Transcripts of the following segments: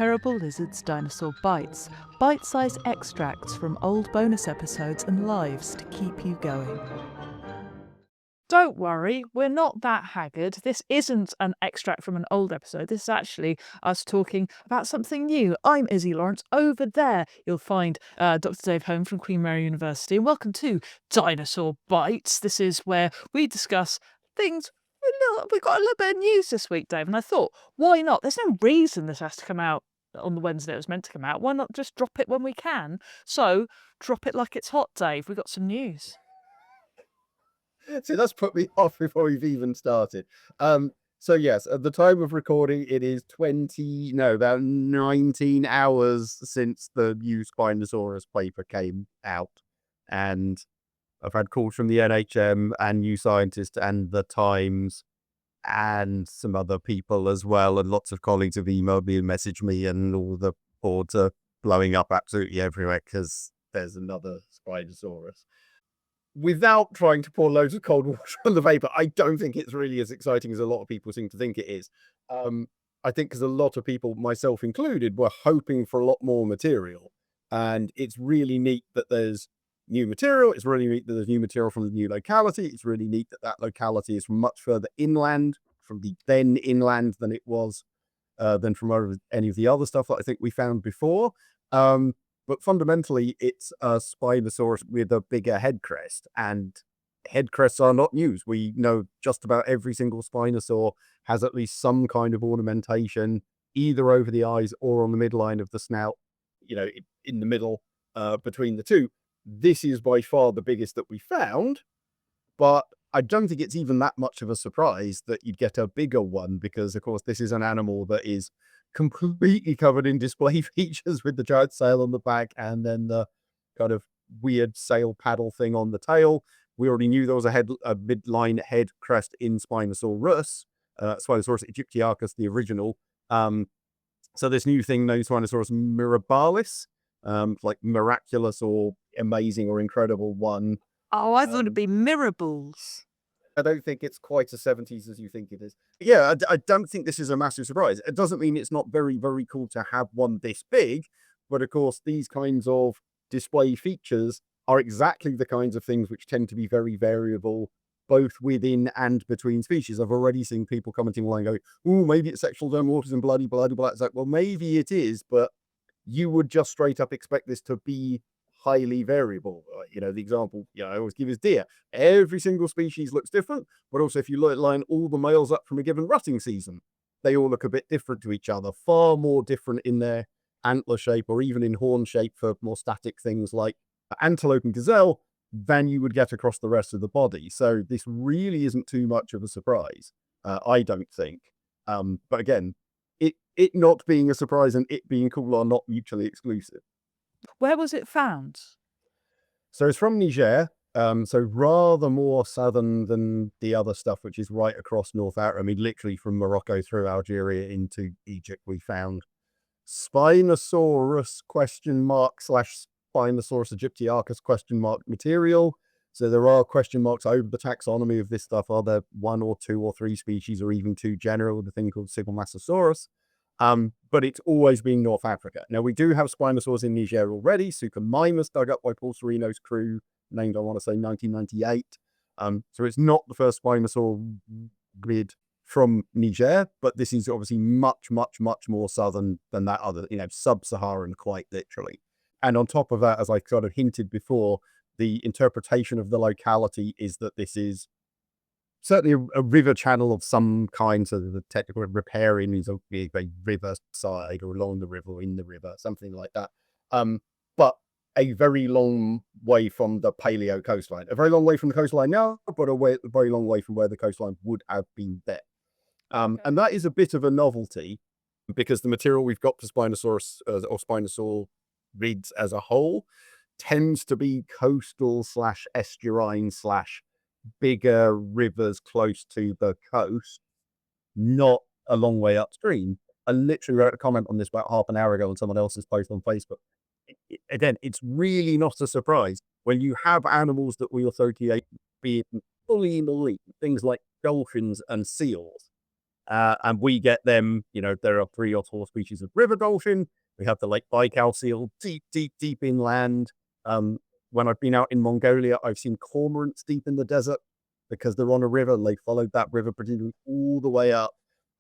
Terrible Lizard's Dinosaur Bites, bite-sized extracts from old bonus episodes and lives to keep you going. Don't worry, we're not that haggard. This isn't an extract from an old episode. This is actually us talking about something new. I'm Izzy Lawrence. Over there, you'll find Dr. Dave Home from Queen Mary University. And welcome to Dinosaur Bites. This is where we discuss things. We've got a little bit of news this week, Dave, and I thought, why not? There's no reason this has to come out on the Wednesday it was meant to come out. Why not just drop it when we can? So, drop it like it's hot, Dave. We've got some news. See, that's put me off before we've even started. So yes, at the time of recording, it is about 19 hours since the new Spinosaurus paper came out. And I've had calls from the NHM and New Scientist and the Times and some other people as well. And lots of colleagues have emailed me and messaged me, and all the boards are blowing up absolutely everywhere because there's another Spinosaurus. Without trying to pour loads of cold water on the vapor, I don't think it's really as exciting as a lot of people seem to think it is. I think because a lot of people, myself included, were hoping for a lot more material. And it's really neat that there's new material. It's really neat that there's new material from the new locality. It's really neat that that locality is from much further inland, from the then inland than it was, than from any of the other stuff that I think we found before. But fundamentally, it's a Spinosaurus with a bigger head crest, and head crests are not news. We know just about every single Spinosaur has at least some kind of ornamentation, either over the eyes or on the midline of the snout, in the middle, between the two. This is by far the biggest that we found, but I don't think it's even that much of a surprise that you'd get a bigger one, because, of course, this is an animal that is completely covered in display features with the giant sail on the back and then the kind of weird sail paddle thing on the tail. We already knew there was a midline head crest in Spinosaurus, Spinosaurus aegyptiacus, the original. So this new thing named Spinosaurus mirabilis, like miraculous or amazing or incredible one. Oh, I thought it'd be Mirabilis. I don't think it's quite as 70s as you think it is. Yeah, I don't think this is a massive surprise. It doesn't mean it's not very, very cool to have one this big, but of course, these kinds of display features are exactly the kinds of things which tend to be very variable, both within and between species. I've already seen people commenting online going, oh, maybe it's sexual dimorphism, bloody, bloody, bloody. It's like, well, maybe it is, but you would just straight up expect this to be highly variable. The example I always give is deer. Every single species looks different, but also if you line all the males up from a given rutting season, they all look a bit different to each other, far more different in their antler shape or even in horn shape for more static things like antelope and gazelle than you would get across the rest of the body. So this really isn't too much of a surprise, I don't think. But again, it not being a surprise and it being cool are not mutually exclusive. Where was it found? So it's from Niger, so rather more southern than the other stuff, which is right across North Africa. I mean, literally from Morocco through Algeria into Egypt, we found Spinosaurus /Spinosaurus aegyptiacus material. So there are question marks over the taxonomy of this stuff. Are there 1 or 2 or 3 species or even 2 genera with a thing called Sigmomassasaurus? But it's always been North Africa. Now, we do have Spinosaurs in Niger already. Suchomimus, dug up by Paul Sereno's crew, named, I want to say, 1998. So it's not the first Spinosaur grid from Niger, but this is obviously much, much, much more southern than that other, sub-Saharan, quite literally. And on top of that, as I sort of hinted before, the interpretation of the locality is that this is certainly a river channel of some kind, so the technical riparian is a river side or along the river or in the river, something like that. But a very long way from the paleo coastline. A very long way from the coastline now, but a very long way from where the coastline would have been there. And that is a bit of a novelty, because the material we've got for Spinosaurus or Spinosaur rids as a whole tends to be coastal / estuarine / bigger rivers close to the coast, not a long way upstream. I literally wrote a comment on this about half an hour ago on someone else's post on Facebook. Again, it's really not a surprise when you have animals that we associate being fully marine, things like dolphins and seals. And we get them, there are 3 or 4 species of river dolphin. We have the Lake Baikal seal, deep, deep, deep inland. When I've been out in Mongolia, I've seen cormorants deep in the desert because they're on a river and they followed that river particularly all the way up.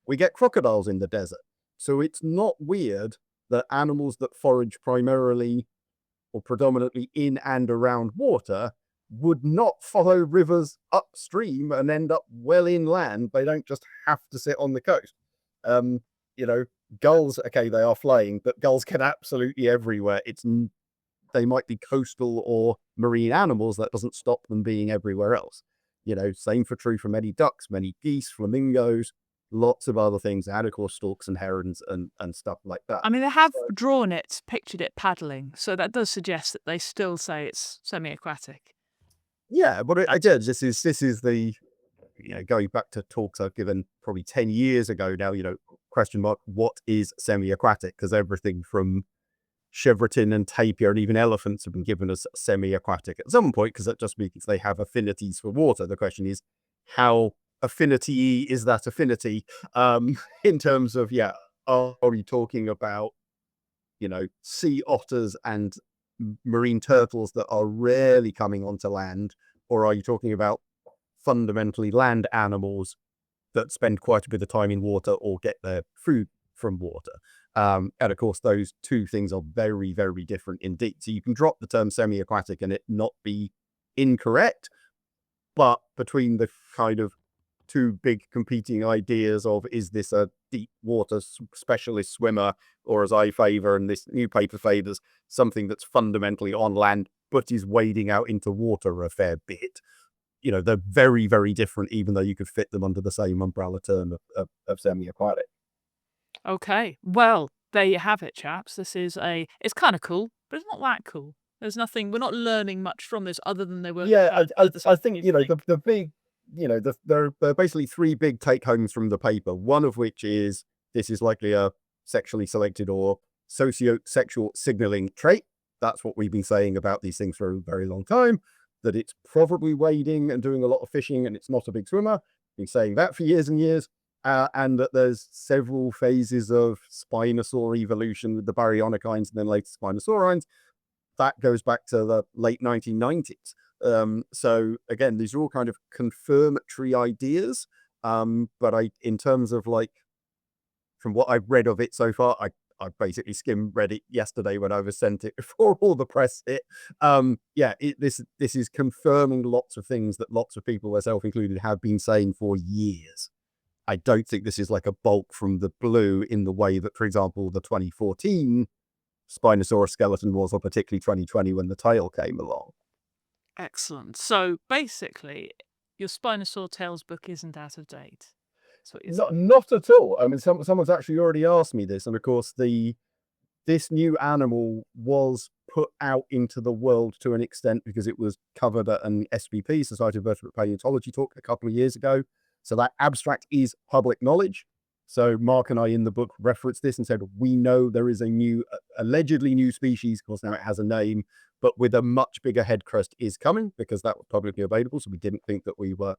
We get crocodiles in the desert. So it's not weird that animals that forage primarily or predominantly in and around water would not follow rivers upstream and end up well inland. They don't just have to sit on the coast. Um, Gulls, okay, they are flying, but gulls can absolutely everywhere. They might be coastal or marine animals. That doesn't stop them being everywhere else. Same true for many ducks, many geese, flamingos, lots of other things, and of course storks and herons and stuff like that. I mean, they have pictured it paddling, so that does suggest that they still say it's semi-aquatic. Yeah, but I did. This is the going back to talks I've given probably 10 years ago now. Question mark, what is semi-aquatic? Because everything from chevrotin and tapir and even elephants have been given as semi-aquatic at some point, because that just means they have affinities for water. The question is, how affinity is that affinity? In terms of, are you talking about, sea otters and marine turtles that are rarely coming onto land? Or are you talking about fundamentally land animals that spend quite a bit of time in water or get their food from water? And of course, those two things are very, very different indeed. So you can drop the term semi-aquatic and it not be incorrect, but between the kind of two big competing ideas of, is this a deep water specialist swimmer, or as I favor and this new paper favors, something that's fundamentally on land but is wading out into water a fair bit. They're very, very different, even though you could fit them under the same umbrella term of semi-aquatic. Okay, well, there you have it, chaps. It's kind of cool, but it's not that cool. There's nothing, we're not learning much from this other than they were. Yeah, I think, the big, there are basically 3 big take homes from the paper. One of which is, this is likely a sexually selected or socio-sexual signaling trait. That's what we've been saying about these things for a very long time, that it's probably wading and doing a lot of fishing and it's not a big swimmer. Been saying that for years and years. And that there's several phases of Spinosaur evolution with the baryonychines and then later Spinosaurines. That goes back to the late 1990s. So again, these are all kind of confirmatory ideas. But in terms of from what I've read of it so far, I basically read it yesterday when I was sent it before all the press hit. This is confirming lots of things that lots of people, myself included, have been saying for years. I don't think this is like a bolt from the blue in the way that, for example, the 2014 Spinosaurus skeleton was, or particularly 2020 when the tail came along. Excellent. So basically, your Spinosaur Tales book isn't out of date. That's what you're saying. Not at all. I mean, someone's actually already asked me this, and of course, this new animal was put out into the world to an extent because it was covered at an SVP, Society of Vertebrate Paleontology talk, a couple of years ago. So that abstract is public knowledge. So Mark and I in the book referenced this and said, we know there is a new, allegedly new species, of course now it has a name, but with a much bigger head crest is coming, because that was publicly available. So we didn't think that we were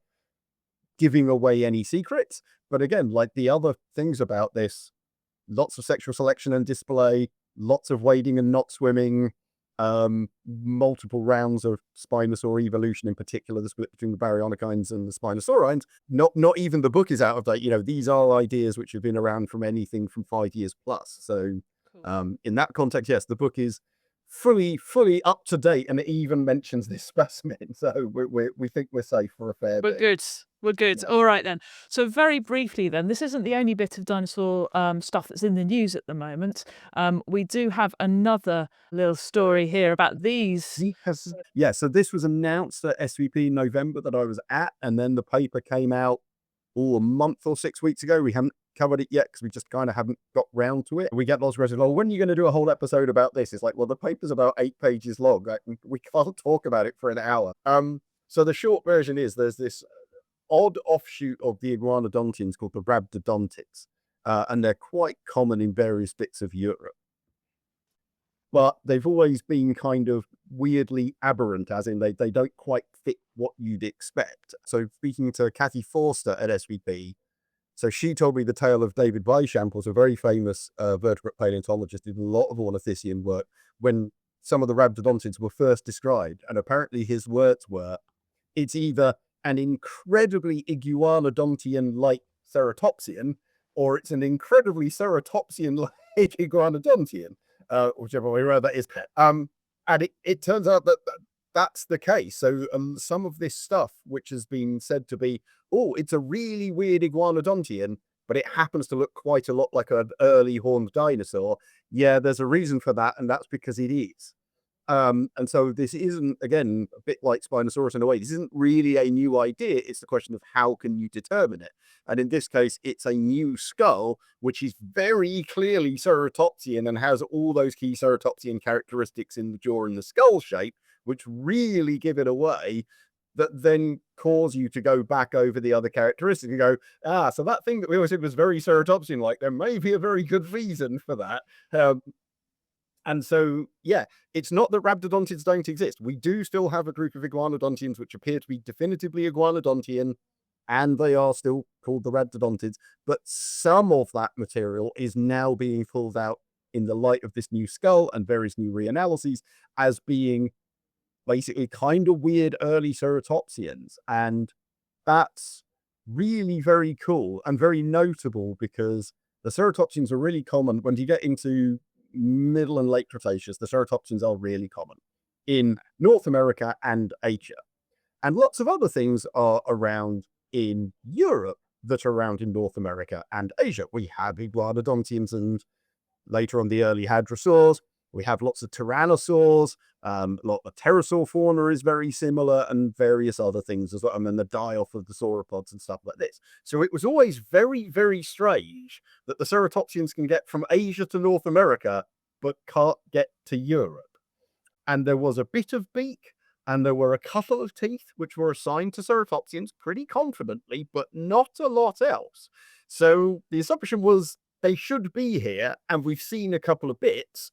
giving away any secrets. But again, like the other things about this, lots of sexual selection and display, lots of wading and not swimming, multiple rounds of Spinosaur evolution, in particular the split between the baryonychines and the Spinosaurines. Not even the book is out of date. These are ideas which have been around from anything from 5 years plus. So cool. In that context, yes, the book is fully up to date, and it even mentions this specimen. So we think we're safe for a fair bit. We're good. Yeah. All right then. So very briefly then, this isn't the only bit of dinosaur stuff that's in the news at the moment. We do have another little story here about these. Yeah, so this was announced at SVP in November that I was at, and then the paper came out a month or 6 weeks ago. We haven't covered it yet because we just kind of haven't got round to it. We get lots of questions, when are you going to do a whole episode about this? It's like, well, the paper's about 8 pages long. We can't talk about it for an hour. So the short version is, there's this odd offshoot of the iguanodontians called the rhabdodontids, and they're quite common in various bits of Europe. But they've always been kind of weirdly aberrant, as in they don't quite fit what you'd expect. So speaking to Kathy Forster at SVP, So she told me the tale of David Weishampel, a very famous vertebrate paleontologist, did a lot of ornithischian work when some of the rhabdodontids were first described. And apparently his words were, it's either an incredibly iguanodontian-like ceratopsian, or it's an incredibly ceratopsian-like iguanodontian, whichever way around that is. And it turns out that that's the case. So some of this stuff, which has been said to be, oh, it's a really weird iguanodontian, but it happens to look quite a lot like an early horned dinosaur. Yeah, there's a reason for that, and that's because it is. And so this isn't, again, a bit like Spinosaurus in a way, this isn't really a new idea. It's the question of how can you determine it? And in this case, it's a new skull, which is very clearly ceratopsian and has all those key ceratopsian characteristics in the jaw and the skull shape, which really give it away, that then cause you to go back over the other characteristics and go, so that thing that we always said was very ceratopsian-like, there may be a very good reason for that. And so, yeah, it's not that rhabdodontids don't exist. We do still have a group of iguanodontians which appear to be definitively iguanodontian, and they are still called the rhabdodontids. But some of that material is now being pulled out in the light of this new skull and various new reanalyses as being basically kind of weird early ceratopsians. And that's really very cool and very notable because the ceratopsians are really common when you get into middle and late Cretaceous. The ceratopsians are really common in North America and Asia. And lots of other things are around in Europe that are around in North America and Asia. We have iguanodontians and later on the early hadrosaurs. We have lots of tyrannosaurs. A lot of pterosaur fauna is very similar, and various other things as well. And then the die-off of the sauropods and stuff like this. So it was always very, very strange that the ceratopsians can get from Asia to North America, but can't get to Europe. And there was a bit of beak, and there were a couple of teeth which were assigned to ceratopsians pretty confidently, but not a lot else. So the assumption was they should be here, and we've seen a couple of bits.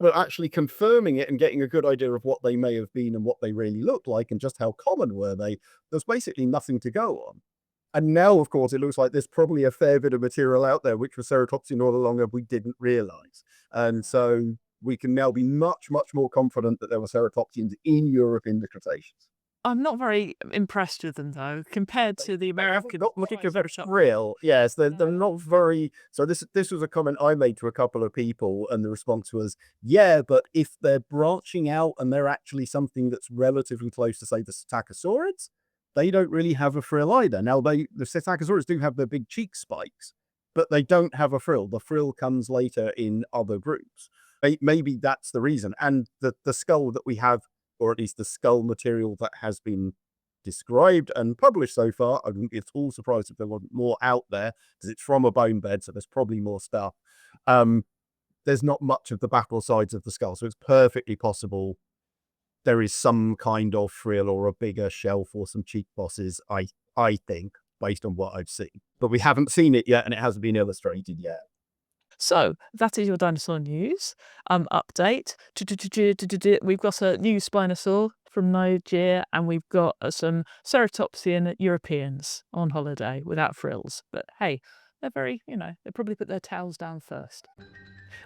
But actually confirming it and getting a good idea of what they may have been and what they really looked like and just how common were they, there's basically nothing to go on. And now, of course, it looks like there's probably a fair bit of material out there which was ceratopsian all along and we didn't realize. And so we can now be much, much more confident that there were ceratopsians in Europe in the Cretaceous. I'm not very impressed with them, though, compared to the American. Not real. Yes, they're not very. So this was a comment I made to a couple of people, and the response was, yeah, but if they're branching out and they're actually something that's relatively close to, say, the Ajkaceratops, they don't really have a frill either. Now, the Ajkaceratops do have their big cheek spikes, but they don't have a frill. The frill comes later in other groups. Maybe that's the reason. And the skull that we have, or at least the skull material that has been described and published so far, I wouldn't be at all surprised if there wasn't more out there, because it's from a bone bed, so there's probably more stuff. There's not much of the back or sides of the skull, so it's perfectly possible there is some kind of frill or a bigger shelf or some cheek bosses, I think, based on what I've seen. But we haven't seen it yet, and it hasn't been illustrated yet. So that is your dinosaur news update. We've got a new Spinosaur from Nigeria, and we've got some ceratopsian Europeans on holiday without frills. But hey, they're very, they probably put their towels down first.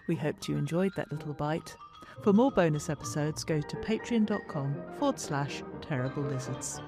We hoped you enjoyed that little bite. For more bonus episodes, go to patreon.com/terrible lizards.